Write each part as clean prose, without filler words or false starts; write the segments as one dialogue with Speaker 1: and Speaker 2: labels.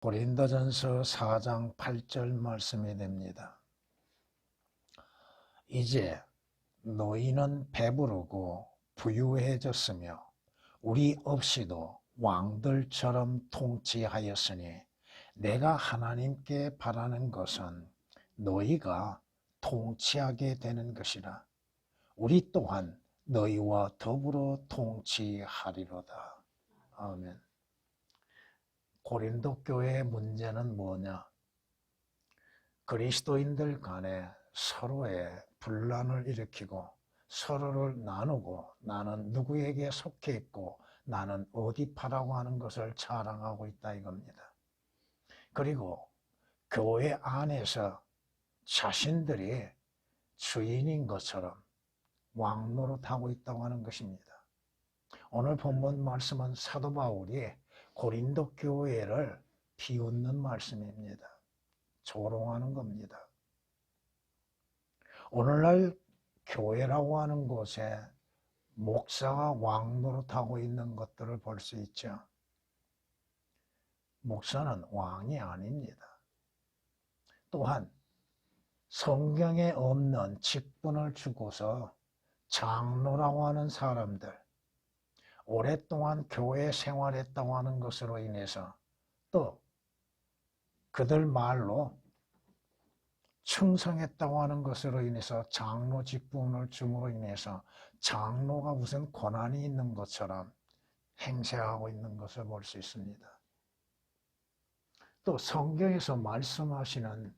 Speaker 1: 고린도전서 4장 8절 말씀이 됩니다. 이제 너희는 배부르고 부유해졌으며 우리 없이도 왕들처럼 통치하였으니 내가 하나님께 바라는 것은 너희가 통치하게 되는 것이라. 우리 또한 너희와 더불어 통치하리로다. 아멘. 고린도 교회의 문제는 뭐냐? 그리스도인들 간에 서로의 분란을 일으키고 서로를 나누고 나는 누구에게 속해 있고 나는 어디 파라고 하는 것을 자랑하고 있다 이겁니다. 그리고 교회 안에서 자신들이 주인인 것처럼 왕노릇하고 있다고 하는 것입니다. 오늘 본문 말씀은 사도 바울이 고린도 교회를 비웃는 말씀입니다. 조롱하는 겁니다. 오늘날 교회라고 하는 곳에 목사가 왕노릇하고 있는 것들을 볼 수 있죠. 목사는 왕이 아닙니다. 또한 성경에 없는 직분을 주고서 장로라고 하는 사람들, 오랫동안 교회 생활했다고 하는 것으로 인해서 또 그들 말로 충성했다고 하는 것으로 인해서 장로 직분을 줌으로 인해서 장로가 무슨 권한이 있는 것처럼 행세하고 있는 것을 볼 수 있습니다. 또 성경에서 말씀하시는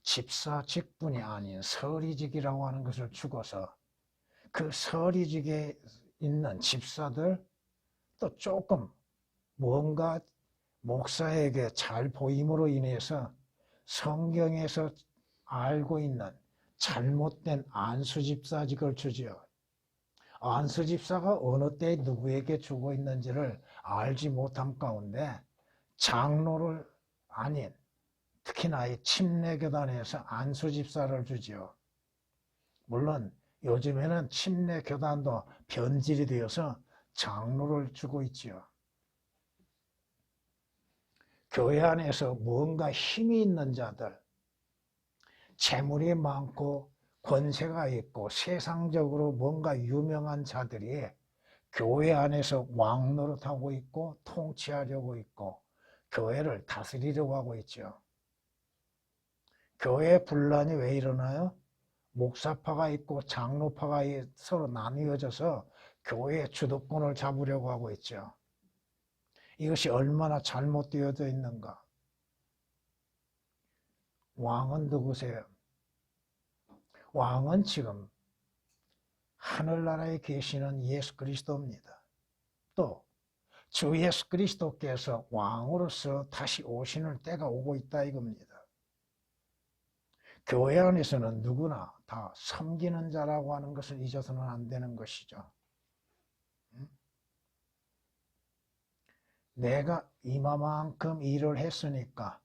Speaker 1: 집사 직분이 아닌 서리직이라고 하는 것을 주고서 그 서리직에 있는 집사들 또 조금 뭔가 목사에게 잘 보임으로 인해서 성경에서 알고 있는 잘못된 안수집사직을 주지요. 안수집사가 어느 때 누구에게 주고 있는지를 알지 못함 가운데 장로를 아닌 특히나 이 침례교단에서 안수집사를 주지요. 물론 요즘에는 침례교단도 변질이 되어서 장로를 주고 있지요. 교회 안에서 뭔가 힘이 있는 자들, 재물이 많고 권세가 있고 세상적으로 뭔가 유명한 자들이 교회 안에서 왕노릇하고 있고 통치하려고 있고 교회를 다스리려고 하고 있죠. 교회 분란이 왜 일어나요? 목사파가 있고 장로파가 서로 나뉘어져서 교회의 주도권을 잡으려고 하고 있죠. 이것이 얼마나 잘못되어져 있는가? 왕은 누구세요? 왕은 지금 하늘나라에 계시는 예수 그리스도입니다. 또 주 예수 그리스도께서 왕으로서 다시 오시는 때가 오고 있다 이겁니다. 교회 안에서는 누구나 다 섬기는 자라고 하는 것을 잊어서는 안 되는 것이죠. 내가 이만큼 일을 했으니까,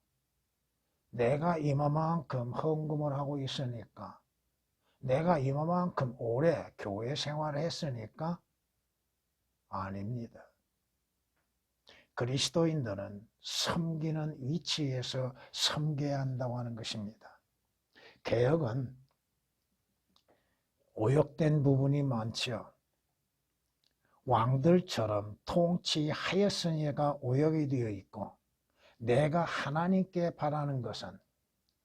Speaker 1: 내가 이만큼 헌금을 하고 있으니까, 내가 이만큼 오래 교회 생활을 했으니까 아닙니다. 그리스도인들은 섬기는 위치에서 섬겨야 한다고 하는 것입니다. 개혁은 오역된 부분이 많지요. 왕들처럼 통치하였으니가 오역이 되어 있고 내가 하나님께 바라는 것은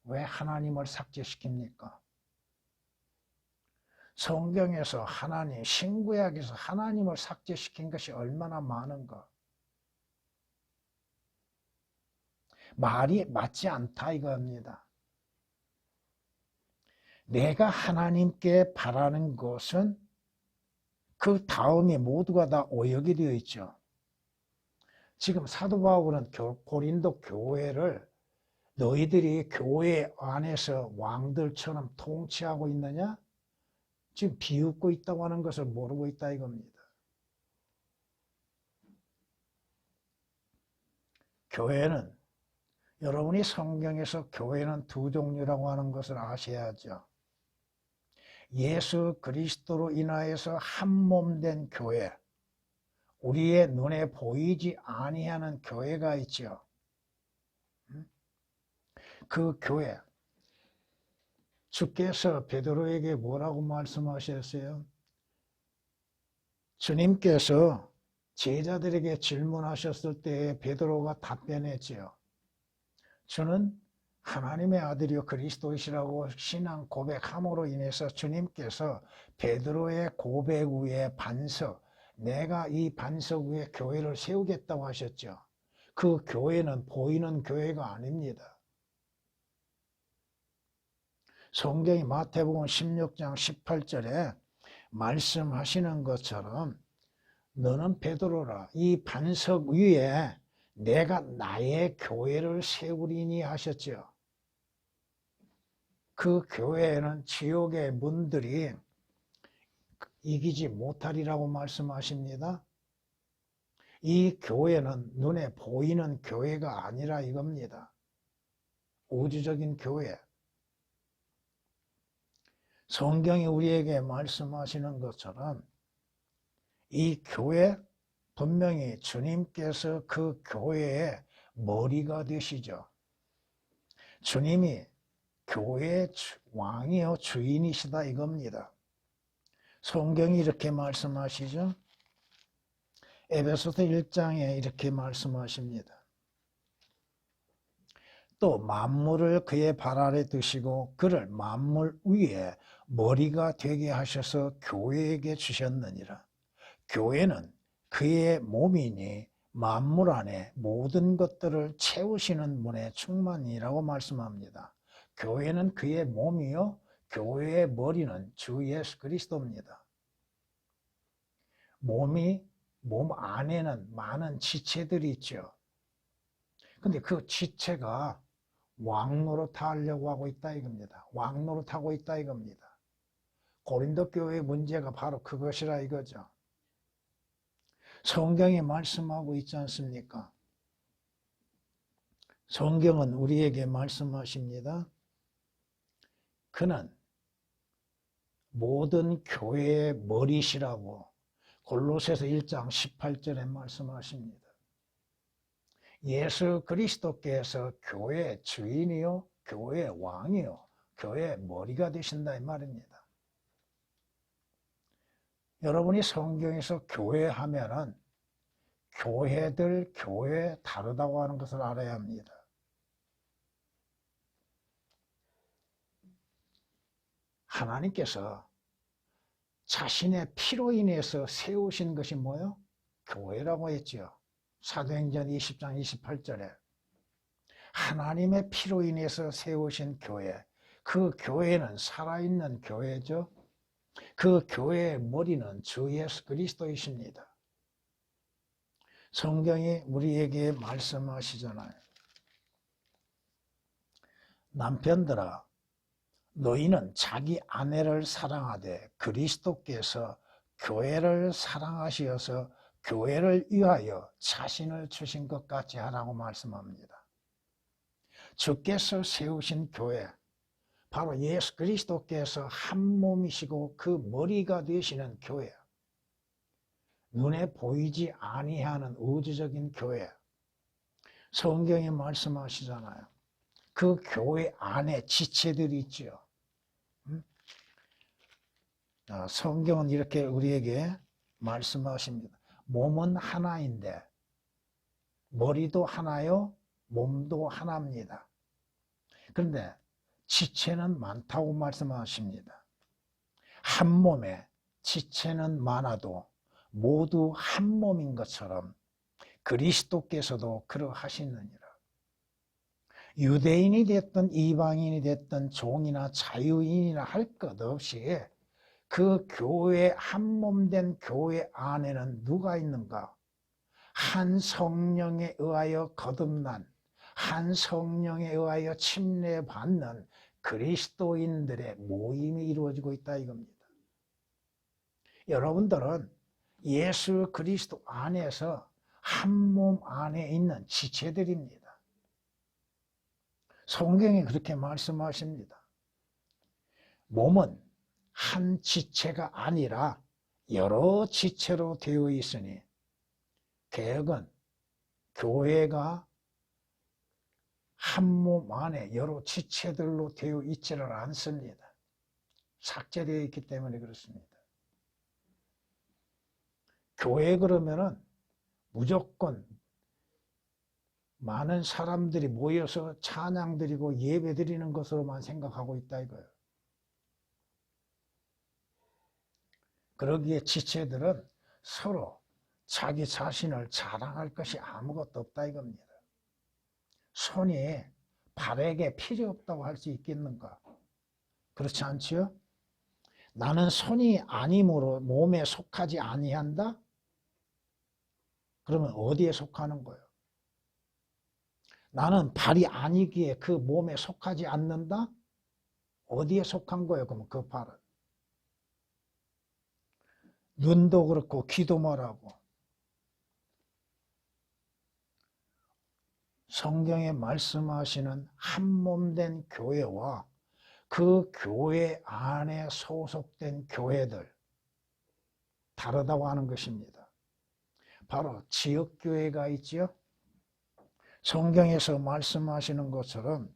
Speaker 1: 왜 하나님을 삭제시킵니까? 성경에서 하나님, 신구약에서 하나님을 삭제시킨 것이 얼마나 많은가? 말이 맞지 않다 이겁니다. 내가 하나님께 바라는 것은 그 다음에 모두가 다 오역이 되어 있죠. 지금 사도 바울은 고린도 교회를 너희들이 교회 안에서 왕들처럼 통치하고 있느냐? 지금 비웃고 있다고 하는 것을 모르고 있다 이겁니다. 교회는 여러분이 성경에서 교회는 두 종류라고 하는 것을 아셔야죠. 예수 그리스도로 인하여서 한 몸 된 교회, 우리의 눈에 보이지 아니하는 교회가 있죠. 그 교회, 주께서 베드로에게 뭐라고 말씀하셨어요? 주님께서 제자들에게 질문하셨을 때 베드로가 답변했지요. 저는 하나님의 아들이요 그리스도이시라고 신앙 고백함으로 인해서 주님께서 베드로의 고백 위에 반석, 내가 이 반석 위에 교회를 세우겠다고 하셨죠. 그 교회는 보이는 교회가 아닙니다. 성경이 마태복음 16장 18절에 말씀하시는 것처럼 너는 베드로라, 이 반석 위에 내가 나의 교회를 세우리니 하셨죠. 그 교회에는 지옥의 문들이 이기지 못하리라고 말씀하십니다. 이 교회는 눈에 보이는 교회가 아니라 이겁니다. 우주적인 교회. 성경이 우리에게 말씀하시는 것처럼 이 교회, 분명히 주님께서 그 교회의 머리가 되시죠. 주님이 교회의 왕이요 주인이시다 이겁니다. 성경이 이렇게 말씀하시죠. 에베소서 1장에 이렇게 말씀하십니다. 또 만물을 그의 발 아래 두시고 그를 만물 위에 머리가 되게 하셔서 교회에게 주셨느니라. 교회는 그의 몸이니 만물 안에 모든 것들을 채우시는 분의 충만이라고 말씀합니다. 교회는 그의 몸이요 교회의 머리는 주 예수 그리스도입니다. 몸 안에는 많은 지체들이 있죠. 근데 그 지체가 왕노릇하려고 하고 있다 이겁니다. 왕노릇하고 있다 이겁니다. 고린도 교회의 문제가 바로 그것이라 이거죠. 성경이 말씀하고 있지 않습니까? 성경은 우리에게 말씀하십니다. 그는 모든 교회의 머리시라고 골로새서 1장 18절에 말씀하십니다. 예수 그리스도께서 교회의 주인이요 교회의 왕이요 교회의 머리가 되신다 이 말입니다. 여러분이 성경에서 교회 하면은 교회들 교회 다르다고 하는 것을 알아야 합니다. 하나님께서 자신의 피로 인해서 세우신 것이 뭐예요? 교회라고 했죠. 사도행전 20장 28절에 하나님의 피로 인해서 세우신 교회, 그 교회는 살아있는 교회죠. 그 교회의 머리는 주 예수 그리스도이십니다. 성경이 우리에게 말씀하시잖아요. 남편들아 너희는 자기 아내를 사랑하되 그리스도께서 교회를 사랑하시어서 교회를 위하여 자신을 주신 것 같이 하라고 말씀합니다. 주께서 세우신 교회, 바로 예수 그리스도께서 한 몸이시고 그 머리가 되시는 교회, 눈에 보이지 아니하는 우주적인 교회, 성경이 말씀하시잖아요. 그 교회 안에 지체들이 있죠. 성경은 이렇게 우리에게 말씀하십니다. 몸은 하나인데 머리도 하나요, 몸도 하나입니다. 그런데 지체는 많다고 말씀하십니다. 한 몸에 지체는 많아도 모두 한 몸인 것처럼 그리스도께서도 그러하시느니라. 유대인이 됐든 이방인이 됐든 종이나 자유인이나 할 것 없이 그 교회 한 몸 된 교회 안에는 누가 있는가? 한 성령에 의하여 거듭난, 한 성령에 의하여 침례받는 그리스도인들의 모임이 이루어지고 있다 이겁니다. 여러분들은 예수 그리스도 안에서 한 몸 안에 있는 지체들입니다. 성경이 그렇게 말씀하십니다. 몸은 한 지체가 아니라 여러 지체로 되어 있으니 개혁은 교회가 한 몸 안에 여러 지체들로 되어 있지를 않습니다. 삭제되어 있기 때문에 그렇습니다. 교회 그러면은 무조건 많은 사람들이 모여서 찬양 드리고 예배 드리는 것으로만 생각하고 있다 이거예요. 그러기에 지체들은 서로 자기 자신을 자랑할 것이 아무것도 없다 이겁니다. 손이 발에게 필요 없다고 할 수 있겠는가? 그렇지 않지요? 나는 손이 아니므로 몸에 속하지 아니한다? 그러면 어디에 속하는 거예요? 나는 발이 아니기에 그 몸에 속하지 않는다? 어디에 속한 거예요? 그러면 그 발은. 눈도 그렇고 귀도 말하고. 성경에 말씀하시는 한몸된 교회와 그 교회 안에 소속된 교회들 다르다고 하는 것입니다. 바로 지역교회가 있죠. 성경에서 말씀하시는 것처럼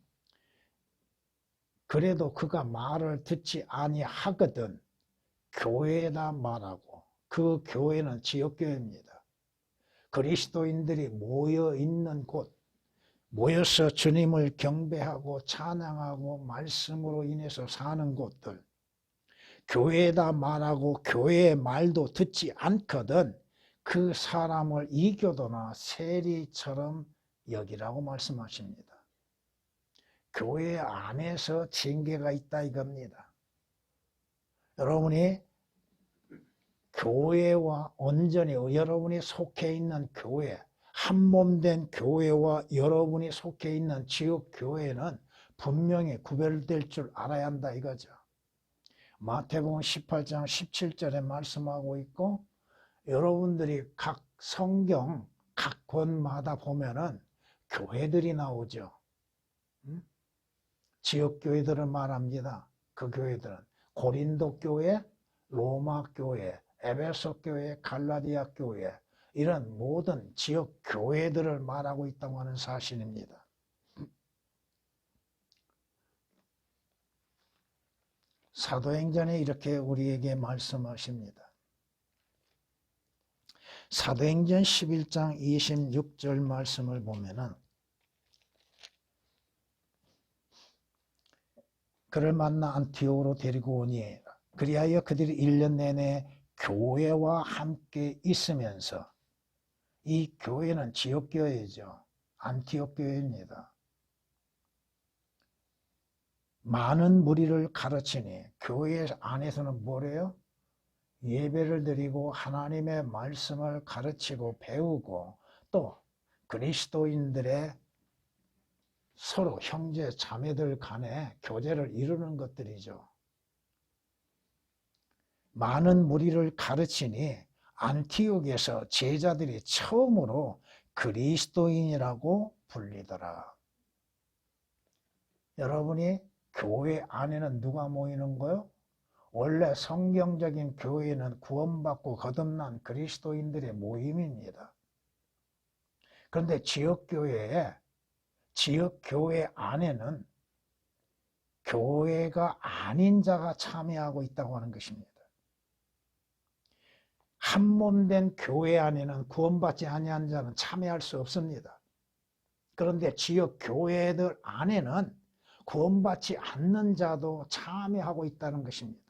Speaker 1: 그래도 그가 말을 듣지 아니하거든 교회다 말하고 그 교회는 지역교회입니다. 그리스도인들이 모여 있는 곳, 모여서 주님을 경배하고 찬양하고 말씀으로 인해서 사는 곳들, 교회다 말하고 교회의 말도 듣지 않거든 그 사람을 이교도나 세리처럼 여기라고 말씀하십니다. 교회 안에서 징계가 있다 이겁니다. 여러분이 교회와 온전히 여러분이 속해 있는 교회, 한몸된 교회와 여러분이 속해 있는 지역교회는 분명히 구별될 줄 알아야 한다 이거죠. 마태복음 18장 17절에 말씀하고 있고 여러분들이 각 성경 각 권마다 보면은 교회들이 나오죠. 지역교회들을 말합니다. 그 교회들은 고린도 교회, 로마 교회, 에베소 교회, 갈라디아 교회 이런 모든 지역 교회들을 말하고 있다고 하는 사실입니다. 사도행전에 이렇게 우리에게 말씀하십니다. 사도행전 11장 26절 말씀을 보면은 그를 만나 안티오로 데리고 오니 그리하여 그들이 1년 내내 교회와 함께 있으면서 이 교회는 지역교회죠. 안티옥 교회입니다. 많은 무리를 가르치니 교회 안에서는 뭐래요? 예배를 드리고 하나님의 말씀을 가르치고 배우고 또 그리스도인들의 서로 형제 자매들 간에 교제를 이루는 것들이죠. 많은 무리를 가르치니 안티옥에서 제자들이 처음으로 그리스도인이라고 불리더라. 여러분이 교회 안에는 누가 모이는 거요? 원래 성경적인 교회는 구원받고 거듭난 그리스도인들의 모임입니다. 그런데 지역교회 안에는 교회가 아닌 자가 참여하고 있다고 하는 것입니다. 한몸된 교회 안에는 구원받지 아니한 자는 참여할 수 없습니다. 그런데 지역 교회들 안에는 구원받지 않는 자도 참여하고 있다는 것입니다.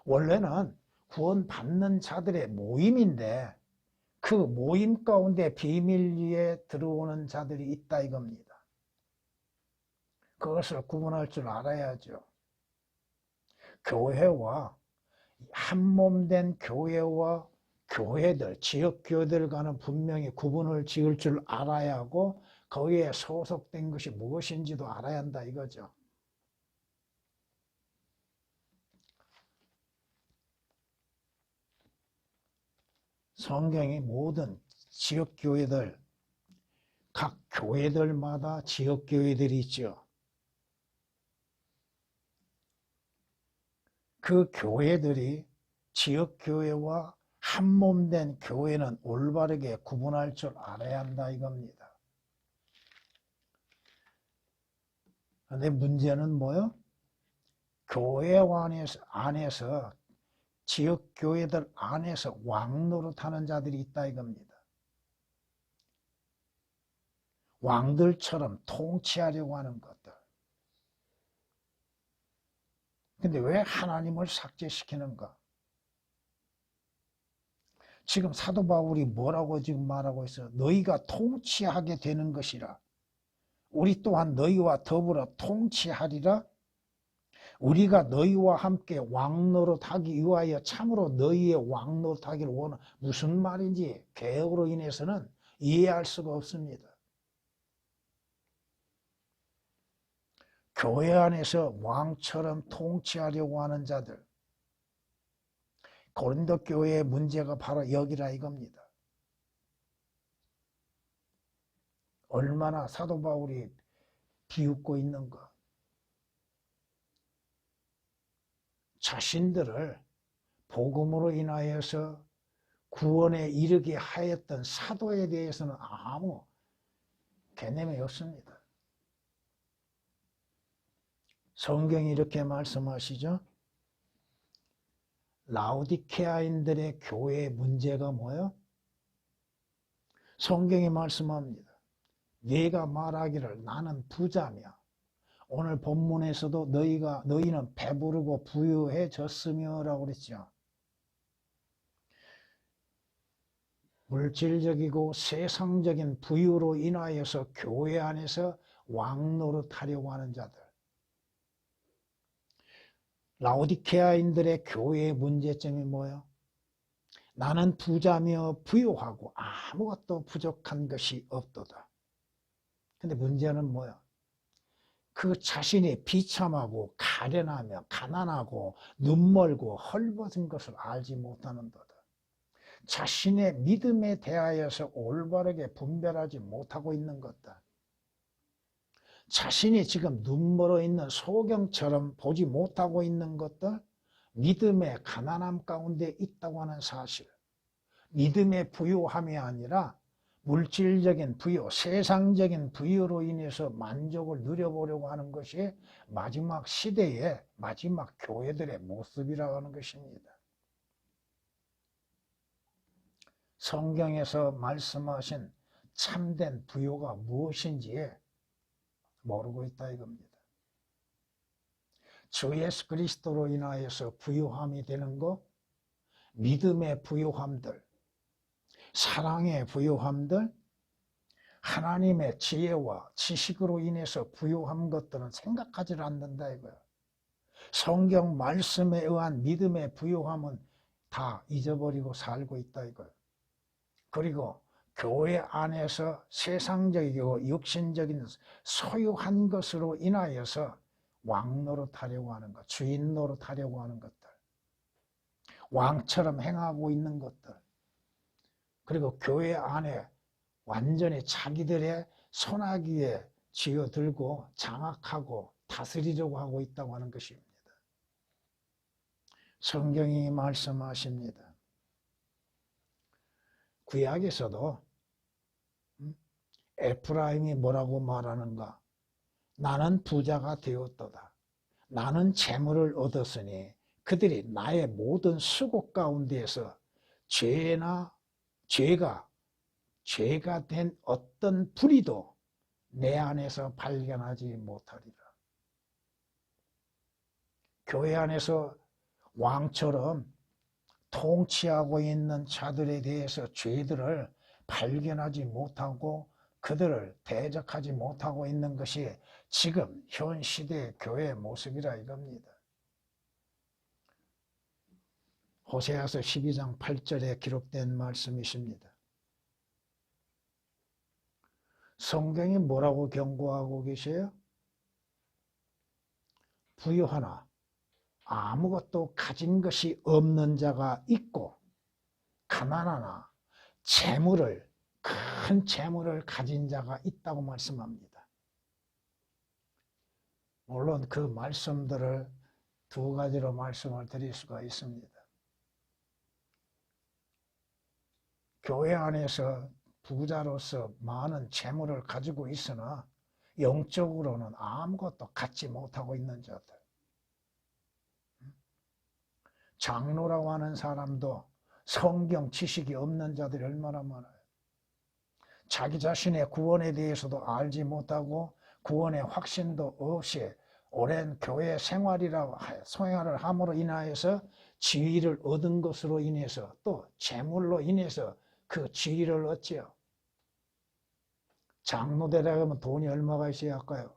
Speaker 1: 원래는 구원받는 자들의 모임인데 그 모임 가운데 비밀리에 들어오는 자들이 있다 이겁니다. 그것을 구분할 줄 알아야죠. 교회와 한몸된 교회와 교회들, 지역교회들과는 분명히 구분을 지을 줄 알아야 하고 거기에 소속된 것이 무엇인지도 알아야 한다 이거죠. 성경이 모든 지역교회들, 각 교회들마다 지역교회들이 있죠. 그 교회들이 지역교회와 한몸된 교회는 올바르게 구분할 줄 알아야 한다 이겁니다. 근데 문제는 뭐요? 교회 안에서 지역 교회들 안에서 왕노릇하는 자들이 있다 이겁니다. 왕들처럼 통치하려고 하는 것들. 근데 왜 하나님을 삭제시키는가? 지금 사도 바울이 뭐라고 지금 말하고 있어요? 너희가 통치하게 되는 것이라. 우리 또한 너희와 더불어 통치하리라. 우리가 너희와 함께 왕노릇하기 위하여 참으로 너희의 왕노릇하기를 원하. 무슨 말인지 개혁으로 인해서는 이해할 수가 없습니다. 교회 안에서 왕처럼 통치하려고 하는 자들, 고린도 교회의 문제가 바로 여기라 이겁니다. 얼마나 사도 바울이 비웃고 있는가. 자신들을 복음으로 인하여서 구원에 이르게 하였던 사도에 대해서는 아무 개념이 없습니다. 성경이 이렇게 말씀하시죠. 라오디케아인들의 교회의 문제가 뭐예요? 성경이 말씀합니다. 네가 말하기를 나는 부자며, 오늘 본문에서도 너희는 배부르고 부유해졌으며 라고 그랬죠. 물질적이고 세상적인 부유로 인하여서 교회 안에서 왕노릇하려고 하는 자들. 라오디케아인들의 교회의 문제점이 뭐예요? 나는 부자며 부유하고 아무것도 부족한 것이 없도다. 근데 문제는 뭐야? 그 자신이 비참하고 가련하며 가난하고 눈멀고 헐벗은 것을 알지 못하는 도다. 자신의 믿음에 대하여서 올바르게 분별하지 못하고 있는 것들. 자신이 지금 눈멀어 있는 소경처럼 보지 못하고 있는 것들, 믿음의 가난함 가운데 있다고 하는 사실. 믿음의 부유함이 아니라 물질적인 부유, 세상적인 부유로 인해서 만족을 누려보려고 하는 것이 마지막 시대의 마지막 교회들의 모습이라고 하는 것입니다. 성경에서 말씀하신 참된 부유가 무엇인지 모르고 있다 이겁니다. 주 예수 그리스도로 인하여서 부유함이 되는 것, 믿음의 부유함들, 사랑의 부유함들, 하나님의 지혜와 지식으로 인해서 부유한 것들은 생각하지 않는다 이거예요. 성경 말씀에 의한 믿음의 부유함은 다 잊어버리고 살고 있다 이거예요. 그리고 교회 안에서 세상적이고 육신적인 소유한 것으로 인하여서 왕노릇하려고 하는 것, 주인 노릇하려고 하는 것들, 왕처럼 행하고 있는 것들, 그리고 교회 안에 완전히 자기들의 손아귀에 쥐어들고 장악하고 다스리려고 하고 있다고 하는 것입니다. 성경이 말씀하십니다. 구약에서도 에프라임이 뭐라고 말하는가? 나는 부자가 되었도다. 나는 재물을 얻었으니 그들이 나의 모든 수고 가운데에서 죄가 된 어떤 불의도 내 안에서 발견하지 못하리라. 교회 안에서 왕처럼 통치하고 있는 자들에 대해서 죄들을 발견하지 못하고 그들을 대적하지 못하고 있는 것이 지금 현 시대의 교회의 모습이라 이겁니다. 호세아서 12장 8절에 기록된 말씀이십니다. 성경이 뭐라고 경고하고 계세요? 부유하나 아무것도 가진 것이 없는 자가 있고 가난하나 큰 재물을 가진 자가 있다고 말씀합니다. 물론 그 말씀들을 두 가지로 말씀을 드릴 수가 있습니다. 교회 안에서 부자로서 많은 재물을 가지고 있으나 영적으로는 아무것도 갖지 못하고 있는 자들. 장로라고 하는 사람도 성경 지식이 없는 자들이 얼마나 많아요. 자기 자신의 구원에 대해서도 알지 못하고 구원의 확신도 없이 오랜 교회 생활을 함으로 인하여서 지위를 얻은 것으로 인해서 또 재물로 인해서 그 지위를 얻지요. 장로 되려면 돈이 얼마가 있어야 할까요?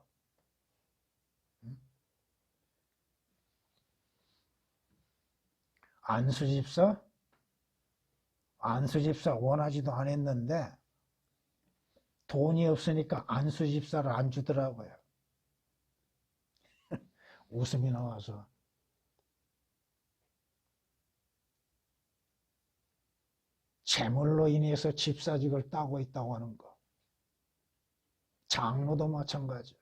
Speaker 1: 안수집사 원하지도 않았는데 돈이 없으니까 안수집사를 안 주더라고요. 웃음이 나와서. 재물로 인해서 집사직을 따고 있다고 하는 거. 장로도 마찬가지예요.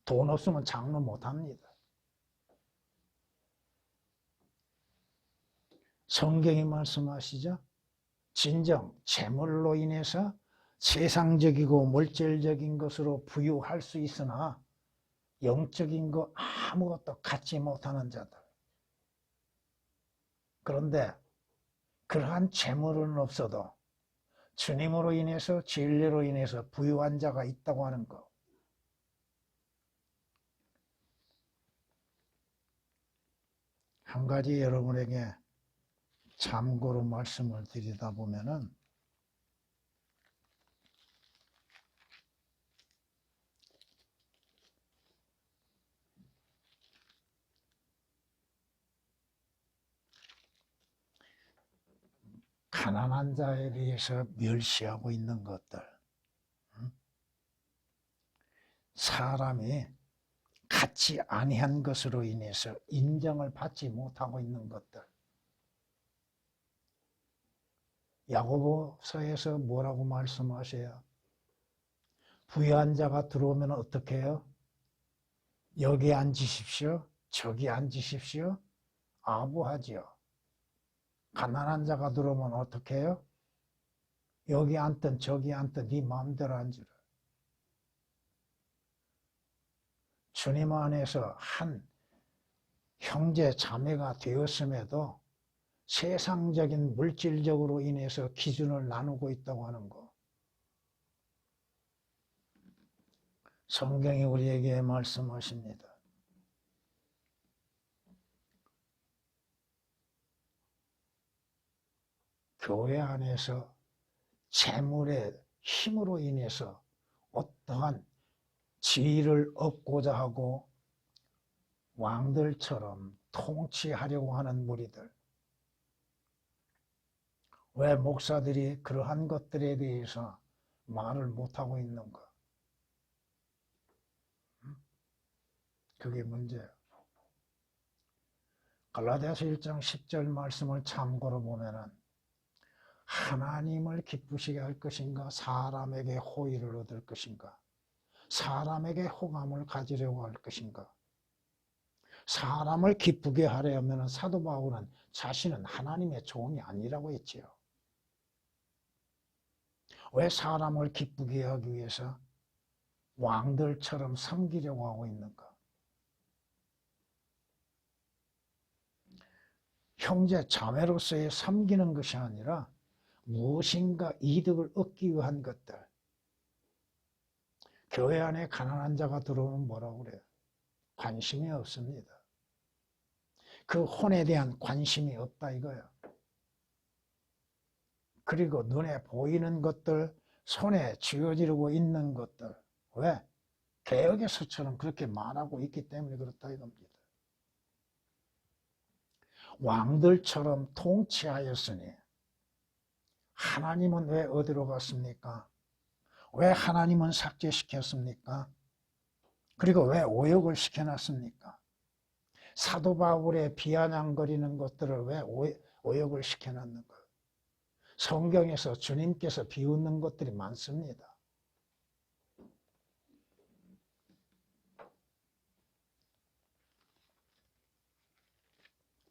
Speaker 1: 돈 없으면 장로 못합니다. 성경이 말씀하시죠. 진정 재물로 인해서 세상적이고 물질적인 것으로 부유할 수 있으나 영적인 거 아무것도 갖지 못하는 자들. 그런데 그러한 재물은 없어도 주님으로 인해서 진리로 인해서 부유한 자가 있다고 하는 것. 한 가지 여러분에게 참고로 말씀을 드리다 보면은 가난한 자에 대해서 멸시하고 있는 것들, 사람이 갖지 아니한 것으로 인해서 인정을 받지 못하고 있는 것들. 야고보서에서 뭐라고 말씀하세요? 부유한 자가 들어오면 어떻게 해요? 여기 앉으십시오, 저기 앉으십시오, 아부하지요. 가난한 자가 들어오면 어떻게 해요? 여기 앉든 저기 앉든 네 마음대로 앉으라. 주님 안에서 한 형제 자매가 되었음에도 세상적인 물질적으로 인해서 기준을 나누고 있다고 하는 거. 성경이 우리에게 말씀하십니다. 교회 안에서 재물의 힘으로 인해서 어떠한 지위를 얻고자 하고 왕들처럼 통치하려고 하는 무리들. 왜 목사들이 그러한 것들에 대해서 말을 못하고 있는가? 그게 문제예요. 갈라디아서 1장 10절 말씀을 참고로 보면은 하나님을 기쁘시게 할 것인가, 사람에게 호의를 얻을 것인가, 사람에게 호감을 가지려고 할 것인가. 사람을 기쁘게 하려면 사도 바울은 자신은 하나님의 종이 아니라고 했지요. 왜 사람을 기쁘게 하기 위해서 왕들처럼 섬기려고 하고 있는가? 형제 자매로서의 섬기는 것이 아니라 무엇인가 이득을 얻기 위한 것들. 교회 안에 가난한 자가 들어오면 뭐라고 그래요? 관심이 없습니다. 그 혼에 대한 관심이 없다 이거예요. 그리고 눈에 보이는 것들, 손에 쥐어지르고 있는 것들. 왜? 개혁에서처럼 그렇게 말하고 있기 때문에 그렇다 이겁니다. 왕들처럼 통치하였으니 하나님은 왜 어디로 갔습니까? 왜 하나님은 삭제시켰습니까? 그리고 왜 오역을 시켜놨습니까? 사도 바울의 비아냥거리는 것들을 왜 오역을 시켜놨는가? 성경에서 주님께서 비웃는 것들이 많습니다.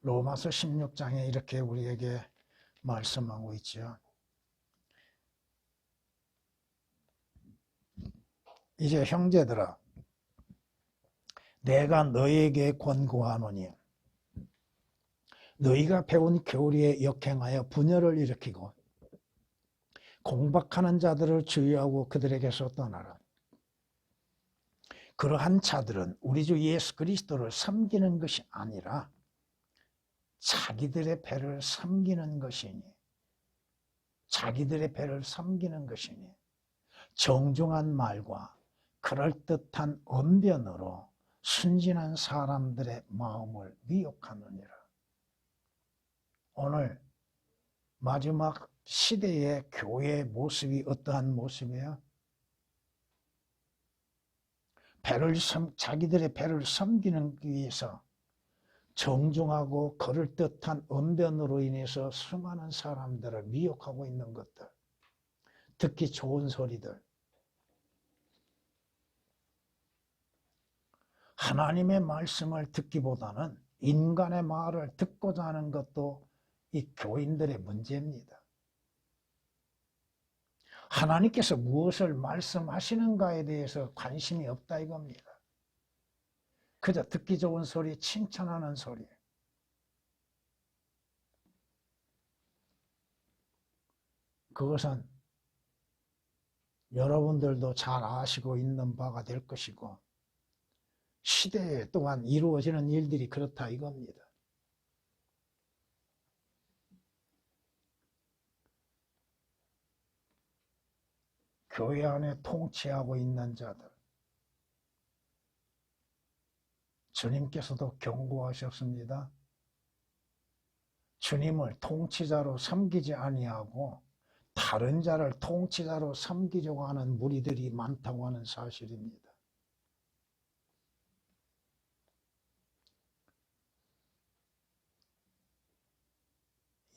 Speaker 1: 로마서 16장에 이렇게 우리에게 말씀하고 있죠. 이제 형제들아, 내가 너에게 권고하노니 너희가 배운 교리에 역행하여 분열을 일으키고 공박하는 자들을 주의하고 그들에게서 떠나라. 그러한 자들은 우리 주 예수 그리스도를 섬기는 것이 아니라 자기들의 배를 섬기는 것이니 정중한 말과 그럴듯한 언변으로 순진한 사람들의 마음을 미혹하느니라. 오늘 마지막 시대의 교회의 모습이 어떠한 모습이에요? 자기들의 배를 섬기는 위해서 정중하고 그럴듯한 언변으로 인해서 수많은 사람들을 미혹하고 있는 것들, 듣기 좋은 소리들, 하나님의 말씀을 듣기보다는 인간의 말을 듣고자 하는 것도 이 교인들의 문제입니다. 하나님께서 무엇을 말씀하시는가에 대해서 관심이 없다 이겁니다. 그저 듣기 좋은 소리, 칭찬하는 소리. 그것은 여러분들도 잘 아시고 있는 바가 될 것이고 시대에 또한 이루어지는 일들이 그렇다 이겁니다. 교회 안에 통치하고 있는 자들, 주님께서도 경고하셨습니다. 주님을 통치자로 섬기지 아니하고 다른 자를 통치자로 섬기려고 하는 무리들이 많다고 하는 사실입니다.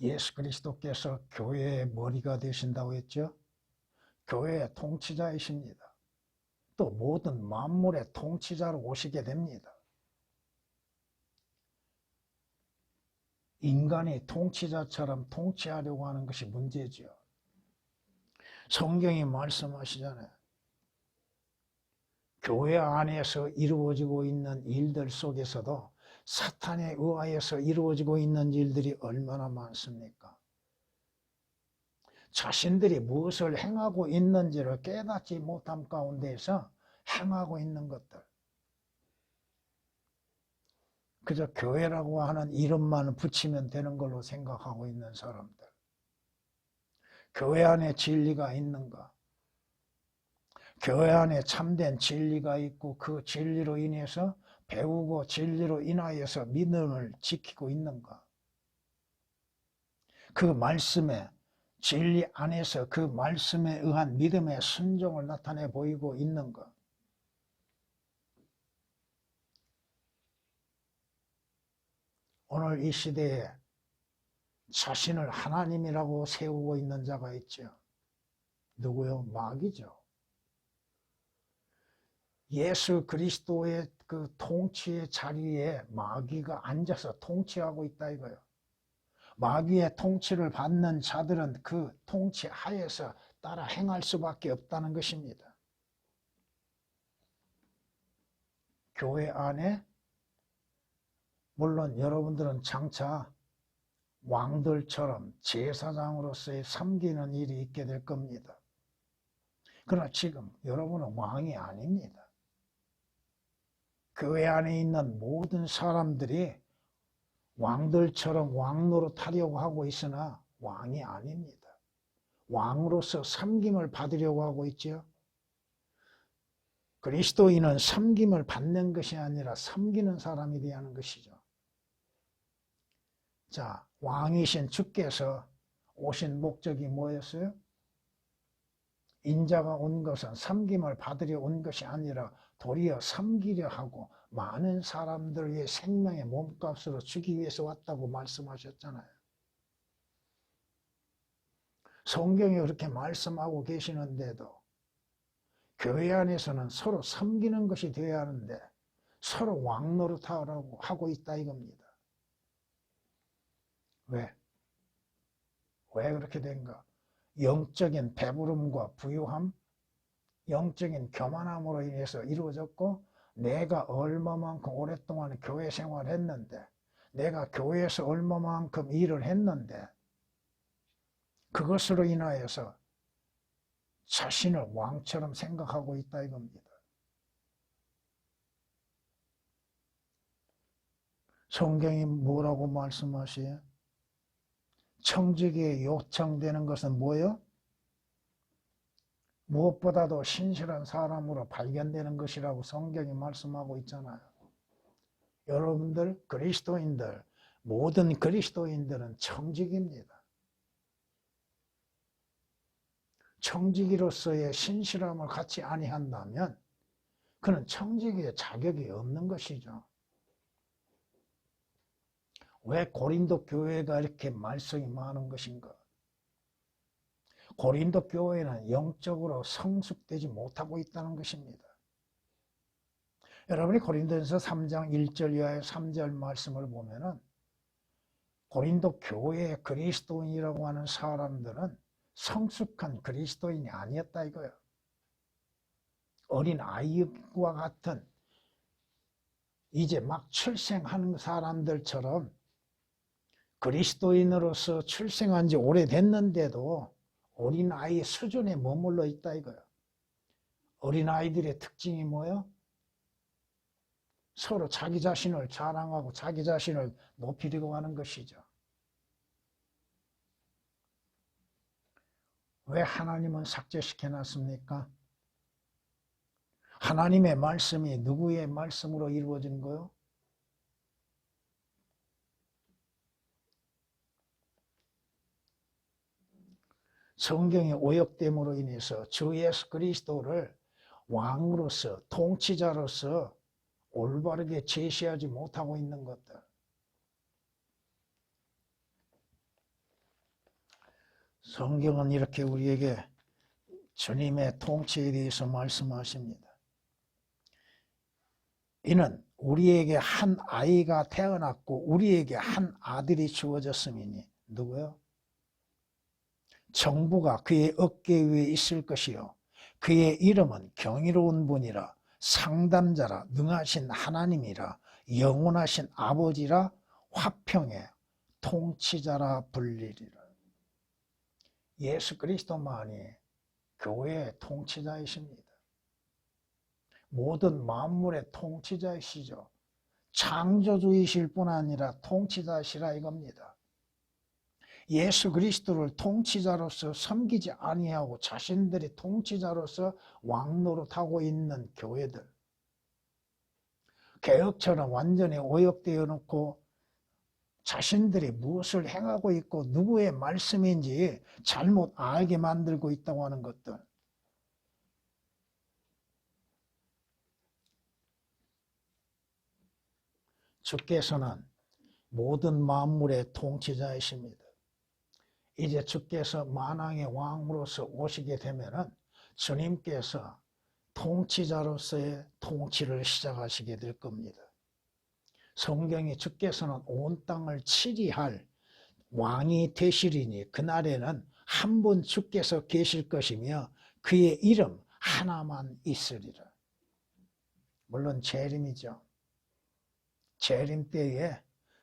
Speaker 1: 예수 그리스도께서 교회의 머리가 되신다고 했죠. 교회의 통치자이십니다. 또 모든 만물의 통치자로 오시게 됩니다. 인간이 통치자처럼 통치하려고 하는 것이 문제죠. 성경이 말씀하시잖아요. 교회 안에서 이루어지고 있는 일들 속에서도 사탄에 의하여서 이루어지고 있는 일들이 얼마나 많습니까? 자신들이 무엇을 행하고 있는지를 깨닫지 못함 가운데서 행하고 있는 것들. 그저 교회라고 하는 이름만 붙이면 되는 걸로 생각하고 있는 사람들. 교회 안에 진리가 있는가? 교회 안에 참된 진리가 있고 그 진리로 인해서 배우고 진리로 인하여서 믿음을 지키고 있는가? 그 말씀에 진리 안에서 그 말씀에 의한 믿음의 순종을 나타내 보이고 있는가? 오늘 이 시대에 자신을 하나님이라고 세우고 있는 자가 있죠. 누구요? 마귀죠. 예수 그리스도의 그 통치의 자리에 마귀가 앉아서 통치하고 있다 이거예요. 마귀의 통치를 받는 자들은 그 통치 하에서 따라 행할 수밖에 없다는 것입니다. 교회 안에 물론 여러분들은 장차 왕들처럼 제사장으로서의 섬기는 일이 있게 될 겁니다. 그러나 지금 여러분은 왕이 아닙니다. 교회 안에 있는 모든 사람들이 왕들처럼 왕노릇하려고 하고 있으나 왕이 아닙니다. 왕으로서 섬김을 받으려고 하고 있죠. 그리스도인은 섬김을 받는 것이 아니라 섬기는 사람이 되어야 하는 것이죠. 자, 왕이신 주께서 오신 목적이 뭐였어요? 인자가 온 것은 섬김을 받으려 온 것이 아니라 도리어 섬기려 하고 많은 사람들의 생명의 몸값으로 주기 위해서 왔다고 말씀하셨잖아요. 성경이 그렇게 말씀하고 계시는데도 교회 안에서는 서로 섬기는 것이 되어야 하는데 서로 왕노릇하라고 하고 있다 이겁니다. 왜? 왜 그렇게 된가? 영적인 배부름과 부유함, 영적인 교만함으로 인해서 이루어졌고, 내가 얼마만큼 오랫동안 교회 생활을 했는데, 내가 교회에서 얼마만큼 일을 했는데, 그것으로 인하여서 자신을 왕처럼 생각하고 있다 이겁니다. 성경이 뭐라고 말씀하시요? 청지기에 요청되는 것은 뭐요? 무엇보다도 신실한 사람으로 발견되는 것이라고 성경이 말씀하고 있잖아요. 여러분들 그리스도인들, 모든 그리스도인들은 청지기입니다. 청지기로서의 신실함을 갖지 아니한다면 그는 청지기의 자격이 없는 것이죠. 왜 고린도 교회가 이렇게 말썽이 많은 것인가? 고린도 교회는 영적으로 성숙되지 못하고 있다는 것입니다. 여러분이 고린도전서 3장 1절 이하의 3절 말씀을 보면은 고린도 교회의 그리스도인이라고 하는 사람들은 성숙한 그리스도인이 아니었다 이거예요. 어린 아이와 같은 이제 막 출생하는 사람들처럼 그리스도인으로서 출생한 지 오래됐는데도 어린아이 수준에 머물러 있다 이거예요. 어린아이들의 특징이 뭐예요? 서로 자기 자신을 자랑하고 자기 자신을 높이려고 하는 것이죠. 왜 하나님은 삭제시켜놨습니까? 하나님의 말씀이 누구의 말씀으로 이루어진 거요? 성경의 오역됨으로 인해서 주 예수 그리스도를 왕으로서 통치자로서 올바르게 제시하지 못하고 있는 것들. 성경은 이렇게 우리에게 주님의 통치에 대해서 말씀하십니다. 이는 우리에게 한 아이가 태어났고 우리에게 한 아들이 주어졌음이니 누구요? 정부가 그의 어깨 위에 있을 것이요 그의 이름은 경이로운 분이라 상담자라 능하신 하나님이라 영원하신 아버지라 화평의 통치자라 불리리라. 예수 그리스도만이 교회의 통치자이십니다. 모든 만물의 통치자이시죠. 창조주이실 뿐 아니라 통치자시라 이겁니다. 예수 그리스도를 통치자로서 섬기지 아니하고 자신들이 통치자로서 왕노릇하고 있는 교회들, 개혁처럼 완전히 오역되어 놓고 자신들이 무엇을 행하고 있고 누구의 말씀인지 잘못 알게 만들고 있다고 하는 것들, 주께서는 모든 만물의 통치자이십니다. 이제 주께서 만왕의 왕으로서 오시게 되면은 주님께서 통치자로서의 통치를 시작하시게 될 겁니다. 성경이 주께서는 온 땅을 치리할 왕이 되시리니 그날에는 한 분 주께서 계실 것이며 그의 이름 하나만 있으리라. 물론 재림이죠. 재림 때에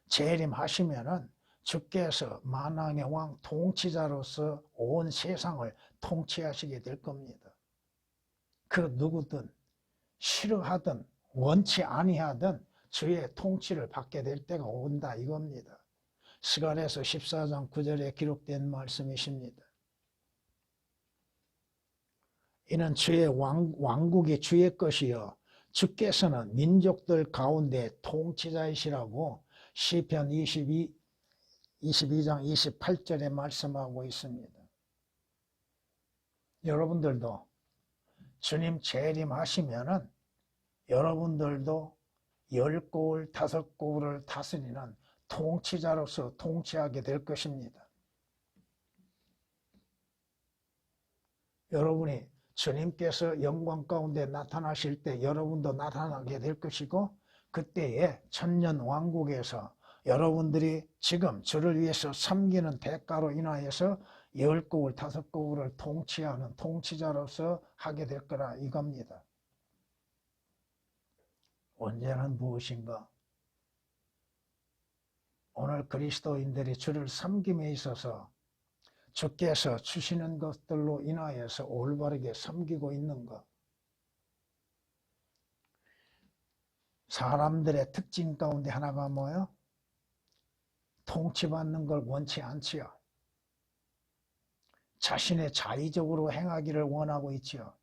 Speaker 1: 재림하시면은 주께서 만왕의 왕 통치자로서 온 세상을 통치하시게 될 겁니다. 그 누구든 싫어하든 원치 아니하든 주의 통치를 받게 될 때가 온다 이겁니다. 스가랴서 14장 9절에 기록된 말씀이십니다. 이는 주의 왕국이 주의 것이요 주께서는 민족들 가운데 통치자이시라고 시편 22장 28절에 말씀하고 있습니다. 여러분들도 주님 재림하시면은 여러분들도 10고을 5고을을 다스리는 통치자로서 통치하게 될 것입니다. 여러분이 주님께서 영광 가운데 나타나실 때 여러분도 나타나게 될 것이고 그때에 천년 왕국에서 여러분들이 지금 주를 위해서 섬기는 대가로 인하여서 10국을 5국을 통치하는 통치자로서 하게 될 거라 이겁니다. 언제는 무엇인가? 오늘 그리스도인들이 주를 섬김에 있어서 주께서 주시는 것들로 인하여서 올바르게 섬기고 있는가? 사람들의 특징 가운데 하나가 뭐예요? 통치받는 걸 원치 않지요. 자신의 자의적으로 행하기를 원하고 있지요.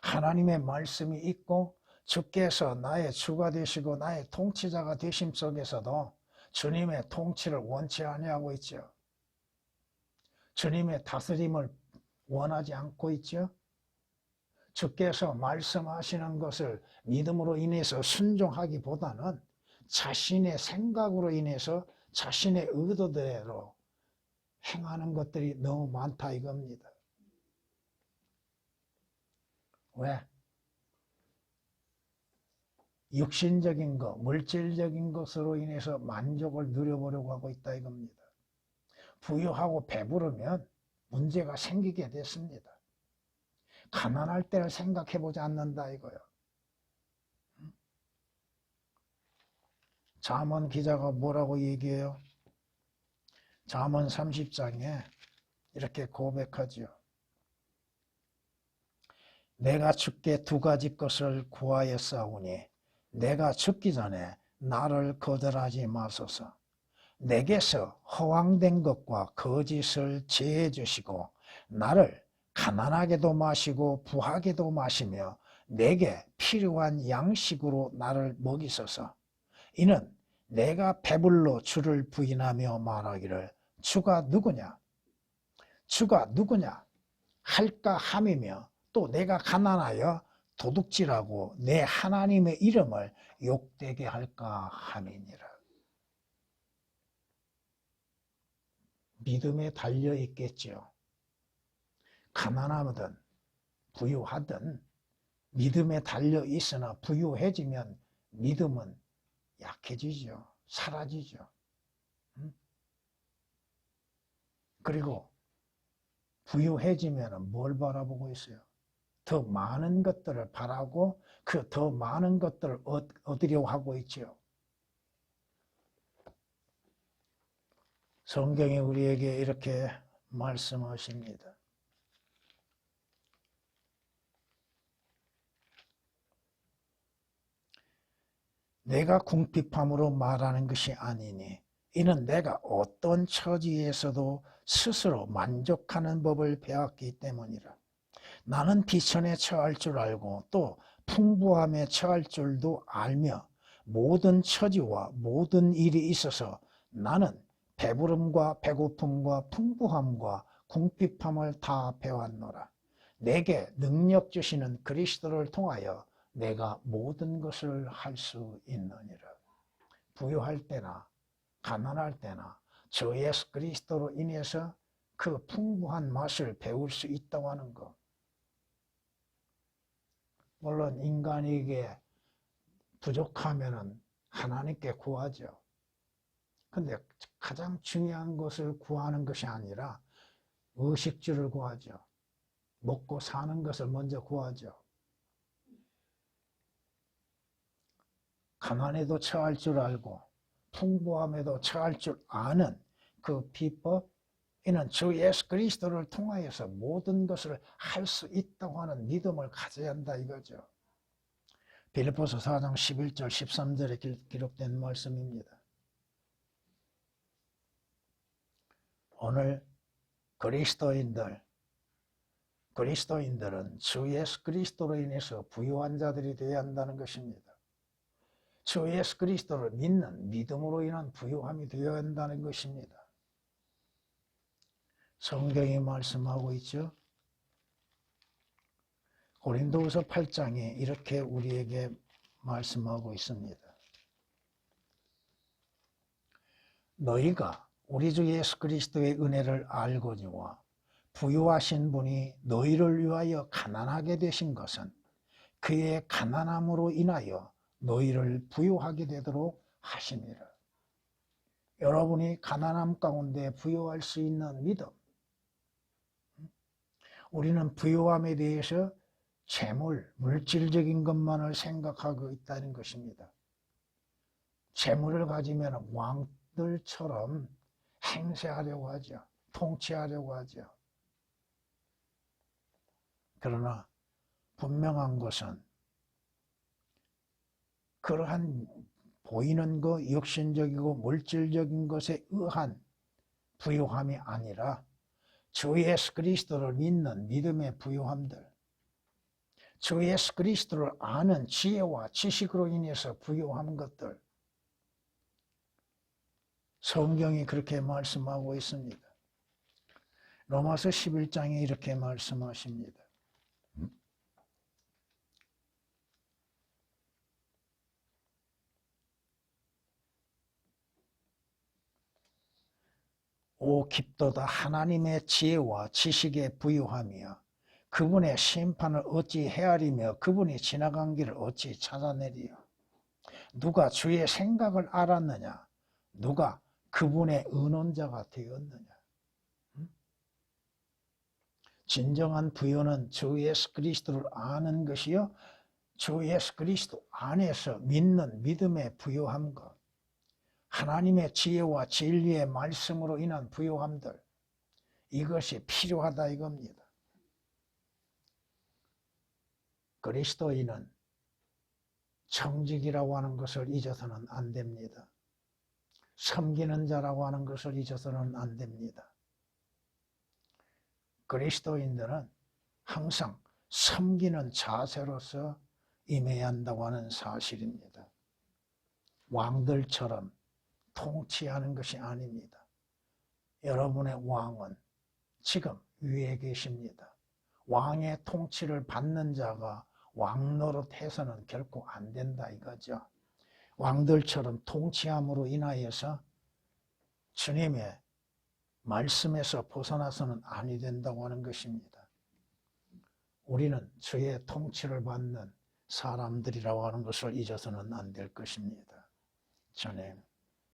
Speaker 1: 하나님의 말씀이 있고 주께서 나의 주가 되시고 나의 통치자가 되심 속에서도 주님의 통치를 원치 아니하고 있죠. 주님의 다스림을 원하지 않고 있죠. 주께서 말씀하시는 것을 믿음으로 인해서 순종하기보다는 자신의 생각으로 인해서 자신의 의도대로 행하는 것들이 너무 많다 이겁니다. 왜? 육신적인 것, 물질적인 것으로 인해서 만족을 누려보려고 하고 있다 이겁니다. 부유하고 배부르면 문제가 생기게 됐습니다. 가난할 때를 생각해보지 않는다 이거예요. 잠언 기자가 뭐라고 얘기해요? 잠언 30장에 이렇게 고백하죠. 내가 주께 2가지 것을 구하였사오니 내가 죽기 전에 나를 거절하지 마소서. 내게서 허황된 것과 거짓을 제해 주시고 나를 가난하게도 마시고 부하게도 마시며 내게 필요한 양식으로 나를 먹이소서. 이는 내가 배불러 주를 부인하며 말하기를 주가 누구냐? 주가 누구냐? 할까 함이며 또 내가 가난하여 도둑질하고 내 하나님의 이름을 욕되게 할까 함이니라. 믿음에 달려 있겠죠. 가난하든 부유하든 믿음에 달려 있으나 부유해지면 믿음은 약해지죠. 사라지죠. 그리고 부유해지면 뭘 바라보고 있어요? 더 많은 것들을 바라고 그 더 많은 것들을 얻으려고 하고 있죠. 성경이 우리에게 이렇게 말씀하십니다. 내가 궁핍함으로 말하는 것이 아니니 이는 내가 어떤 처지에서도 스스로 만족하는 법을 배웠기 때문이라. 나는 비천에 처할 줄 알고 또 풍부함에 처할 줄도 알며 모든 처지와 모든 일이 있어서 나는 배부름과 배고픔과 풍부함과 궁핍함을 다 배웠노라. 내게 능력 주시는 그리스도를 통하여 내가 모든 것을 할 수 있느니라. 부유할 때나 가난할 때나 주 예수 그리스도로 인해서 그 풍부한 맛을 배울 수 있다고 하는 것. 물론 인간에게 부족하면은 하나님께 구하죠. 근데 가장 중요한 것을 구하는 것이 아니라 의식주를 구하죠. 먹고 사는 것을 먼저 구하죠. 가난에도 처할 줄 알고 풍부함에도 처할 줄 아는 그 비법, 이는 주 예수 그리스도를 통하여서 모든 것을 할 수 있다고 하는 믿음을 가져야 한다 이거죠. 빌립보서 4장 11절 13절에 기록된 말씀입니다. 오늘 그리스도인들은 주 예수 그리스도로 인해서 부유한 자들이 되어야 한다는 것입니다. 주 예수 그리스도를 믿는 믿음으로 인한 부유함이 되어야 한다는 것입니다. 성경이 말씀하고 있죠. 고린도후서 8장에 이렇게 우리에게 말씀하고 있습니다. 너희가 우리 주 예수 그리스도의 은혜를 알거니와 부유하신 분이 너희를 위하여 가난하게 되신 것은 그의 가난함으로 인하여 너희를 부유하게 되도록 하심이라. 여러분이 가난함 가운데 부유할 수 있는 믿음, 우리는 부유함에 대해서 재물, 물질적인 것만을 생각하고 있다는 것입니다. 재물을 가지면 왕들처럼 행세하려고 하죠. 통치하려고 하죠. 그러나 분명한 것은 그러한 보이는 것, 육신적이고 물질적인 것에 의한 부유함이 아니라 주 예수 그리스도를 믿는 믿음의 부유함들, 주 예수 그리스도를 아는 지혜와 지식으로 인해서 부유한 것들, 성경이 그렇게 말씀하고 있습니다. 로마서 11장에 이렇게 말씀하십니다. 오 깊도다 하나님의 지혜와 지식의 부유함이여 그분의 심판을 어찌 헤아리며 그분이 지나간 길을 어찌 찾아내리요. 누가 주의 생각을 알았느냐? 누가 그분의 의논자가 되었느냐? 진정한 부유는 주 예수 그리스도를 아는 것이요 주 예수 그리스도 안에서 믿는 믿음의 부유함과 하나님의 지혜와 진리의 말씀으로 인한 부유함들, 이것이 필요하다 이겁니다. 그리스도인은 청직이라고 하는 것을 잊어서는 안 됩니다. 섬기는 자라고 하는 것을 잊어서는 안 됩니다. 그리스도인들은 항상 섬기는 자세로서 임해야 한다고 하는 사실입니다. 왕들처럼 통치하는 것이 아닙니다. 여러분의 왕은 지금 위에 계십니다. 왕의 통치를 받는 자가 왕 노릇해서는 결코 안 된다 이거죠. 왕들처럼 통치함으로 인하여서 주님의 말씀에서 벗어나서는 아니 된다고 하는 것입니다. 우리는 주의 통치를 받는 사람들이라고 하는 것을 잊어서는 안 될 것입니다. 주님.